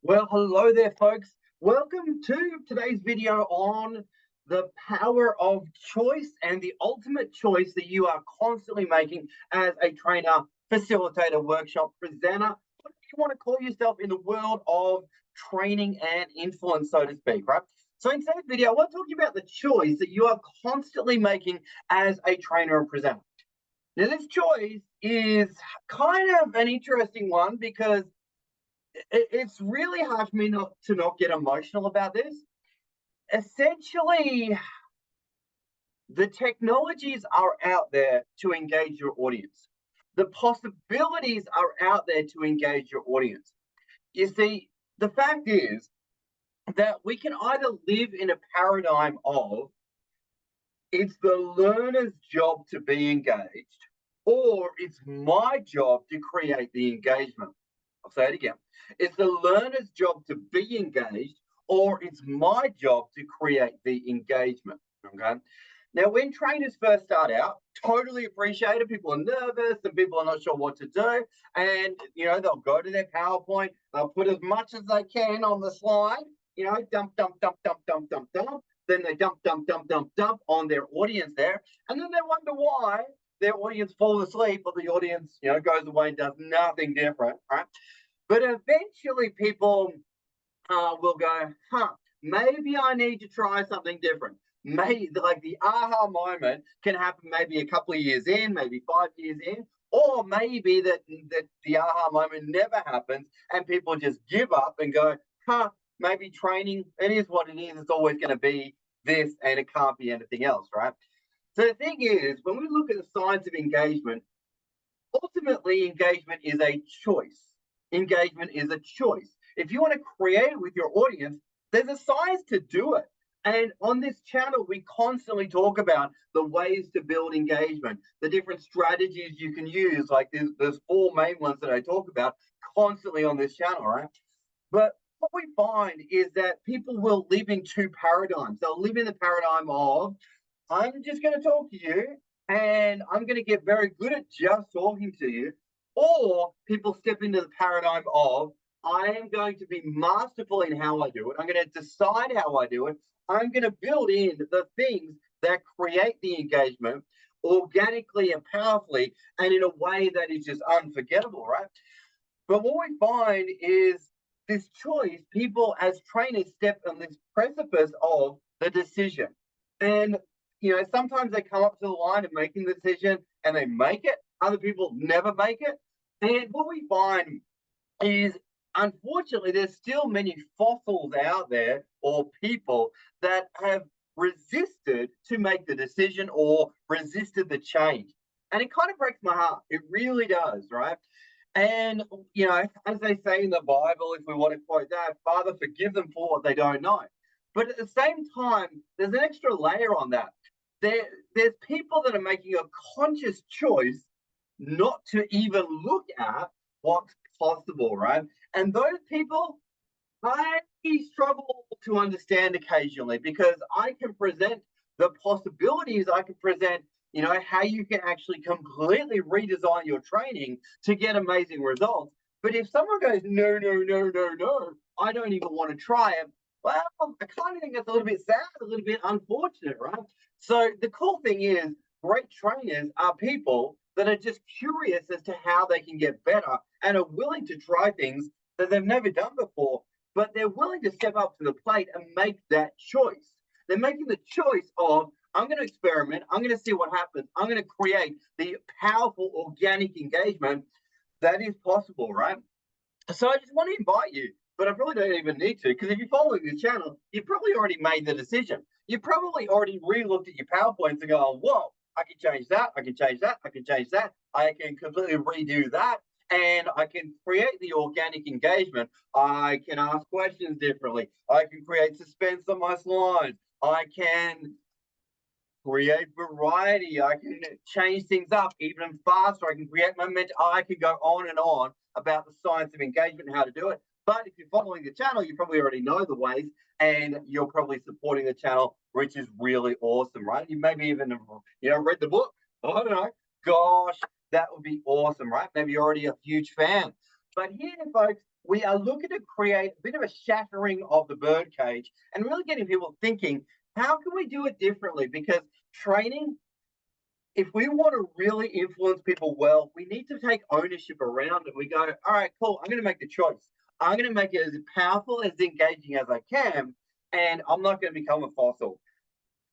Well, hello there, folks. Welcome to today's video on the power of choice and the ultimate choice that you are constantly making as a trainer, facilitator, workshop presenter. What do you want to call yourself in the world of training and influence, so to speak, right? So, in today's video, I want to talk to you about the choice that you are constantly making as a trainer and presenter. Now, this choice is kind of an interesting one because it's really hard for me not get emotional about this. Essentially, the technologies are out there to engage your audience. The possibilities are out there to engage your audience. You see, the fact is that we can either live in a paradigm of it's the learner's job to be engaged, or it's my job to create the engagement. I'll say it again. It's the learner's job to be engaged, or it's my job to create the engagement. Okay. Now, when trainers first start out, totally appreciate it. People are nervous and people are not sure what to do. And, they'll go to their PowerPoint, they'll put as much as they can on the slide, dump, dump, dump, dump, dump, dump, dump. Then they dump, dump, dump, dump, dump on their audience there. And then they wonder why their audience falls asleep or the audience, goes away and does nothing different, right? But eventually people will go, maybe I need to try something different. Maybe like the aha moment can happen maybe a couple of years in, maybe 5 years in, or maybe that the aha moment never happens and people just give up and go, maybe training, it is what it is. It's always going to be this and it can't be anything else, right? So the thing is, when we look at the science of engagement, ultimately engagement is a choice. Engagement is a choice. If you want to create it with your audience, there's a science to do it. And on this channel, we constantly talk about the ways to build engagement, the different strategies you can use. Like there's four main ones that I talk about constantly on this channel, right? But what we find is that people will live in two paradigms. They'll live in the paradigm of, I'm just going to talk to you and I'm going to get very good at just talking to you. Or people step into the paradigm of, I am going to be masterful in how I do it. I'm going to decide how I do it. I'm going to build in the things that create the engagement organically and powerfully and in a way that is just unforgettable, right? But what we find is this choice, people as trainers step on this precipice of the decision. And, sometimes they come up to the line of making the decision and they make it. Other people never make it. And what we find is, unfortunately, there's still many fossils out there or people that have resisted to make the decision or resisted the change. And it kind of breaks my heart. It really does, right? And, as they say in the Bible, if we want to quote that, Father, forgive them for what they don't know. But at the same time, there's an extra layer on that. There's people that are making a conscious choice not to even look at what's possible, right? And those people, I struggle to understand occasionally because I can present the possibilities, I can present, how you can actually completely redesign your training to get amazing results. But if someone goes, no, no, no, no, no, I don't even want to try it, well, I kind of think that's a little bit sad, a little bit unfortunate, right? So the cool thing is, great trainers are people that are just curious as to how they can get better and are willing to try things that they've never done before, but they're willing to step up to the plate and make that choice. They're making the choice of, I'm going to experiment, I'm going to see what happens, I'm going to create the powerful organic engagement that is possible, right? So I just want to invite you, but I probably don't even need to, because if you're following this channel, you've probably already made the decision. You probably already re-looked at your PowerPoints and go, whoa, I can change that, I can change that, I can change that, I can completely redo that, and I can create the organic engagement. I can ask questions differently. I can create suspense on my slides. I can create variety. I can change things up even faster. I can create momentum. I could go on and on about the science of engagement and how to do it. But if you're following the channel, you probably already know the ways and you're probably supporting the channel, which is really awesome, right? You maybe even, read the book. I don't know. Gosh, that would be awesome, right? Maybe you're already a huge fan. But here, folks, we are looking to create a bit of a shattering of the birdcage and really getting people thinking, how can we do it differently? Because training, if we want to really influence people well, we need to take ownership around it. We go, all right, cool, I'm going to make the choice. I'm going to make it as powerful, as engaging as I can, and I'm not going to become a fossil.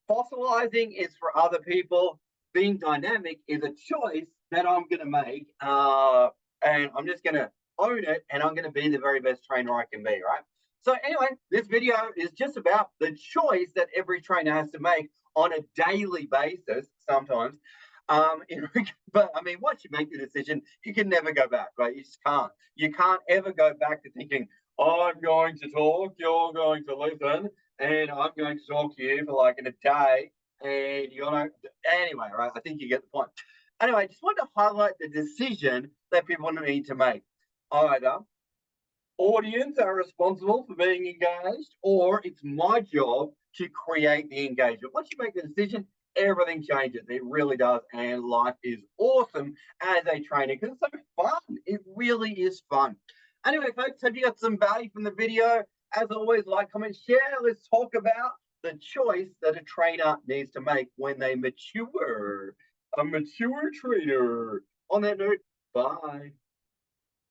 Fossilizing is for other people. Being dynamic is a choice that I'm going to make, and I'm just going to own it, and I'm going to be the very best trainer I can be, right? So anyway, this video is just about the choice that every trainer has to make on a daily basis sometimes. In, but I mean, once you make the decision, you can never go back, right? You just can't. You can't ever go back to thinking, I'm going to talk, you're going to listen, and I'm going to talk to you for like in a day, and you're not. Anyway, right? I think you get the point. Anyway, I just want to highlight the decision that people need to make. Either audience are responsible for being engaged, or it's my job to create the engagement. Once you make the decision, everything changes. It really does. And life is awesome as a trainer because it's so fun. It really is fun. Anyway, folks, hope you got some value from the video. As always, like, comment, share. Let's talk about the choice that a trainer needs to make when they mature. A mature trainer. On that note, bye.